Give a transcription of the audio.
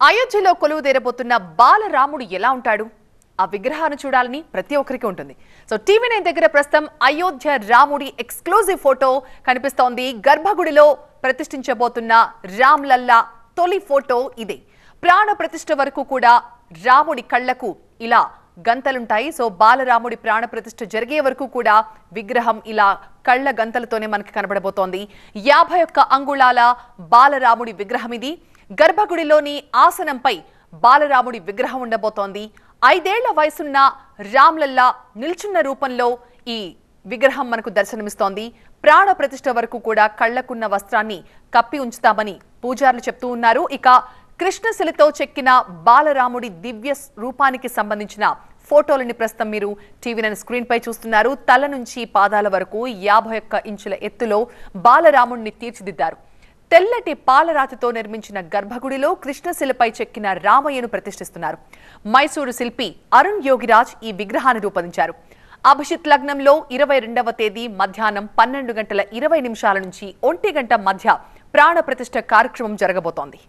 అయోధ్యలో కొలువుదేరబోతున్న బాలరాముడు ఎలా ఉంటాడు? ఆ విగ్రహాన్ని చూడాలని ప్రతి ఒక్కరికి ఉంటుంది. సో టీవీ9 దగ్గర ప్రస్తుతం అయోధ్య రాముడి ఎక్స్క్లూజివ్ ఫోటో కనిపిస్తోంది. గర్భగుడిలో ప్రతిష్ఠించబోతున్న రామ్లల్లా తొలి ఫోటో ఇదే. ప్రాణ ప్రతిష్ఠ వరకు కూడా రాముడి కళ్లకు ఇలా గంతలుంటాయి. సో బాలరాముడి ప్రాణ ప్రతిష్ఠ జరిగే వరకు కూడా విగ్రహం ఇలా కళ్ళ గంతలతోనే మనకి కనబడబోతోంది. 51 అంగుళాల బాలరాముడి విగ్రహం ఇది. గర్భగుడిలోని ఆసనంపై బాలరాముడి విగ్రహం ఉండబోతోంది. 5 ఏళ్ల వయసున్న రామ్లల్లా నిల్చున్న రూపంలో ఈ విగ్రహం మనకు దర్శనమిస్తోంది. ప్రాణ ప్రతిష్ఠ వరకు కూడా కళ్లకున్న వస్త్రాన్ని కప్పి ఉంచుతామని పూజారులు చెప్తూ ఉన్నారు. ఇక కృష్ణశిలతో చెక్కిన బాలరాముడి దివ్య రూపానికి సంబంధించిన ఫోటోలని ప్రస్తుతం మీరు టీవీ9 స్క్రీన్ పై చూస్తున్నారు. తల నుంచి పాదాల వరకు 51 ఇంచుల ఎత్తులో బాలరాముడిని తీర్చిదిద్దారు. తెల్లటి పాలరాతితో నిర్మించిన గర్భగుడిలో కృష్ణశిలపై చెక్కిన రామయ్యను ప్రతిష్ఠిస్తున్నారు. మైసూరు శిల్పి అరుణ్ యోగిరాజ్ ఈ విగ్రహాన్ని రూపొందించారు. అభిషిత్ లగ్నంలో 22వ తేదీ మధ్యాహ్నం 12 గంటల 20 నిమిషాల నుంచి 1 గంట మధ్య ప్రాణ ప్రతిష్ఠ కార్యక్రమం జరగబోతోంది.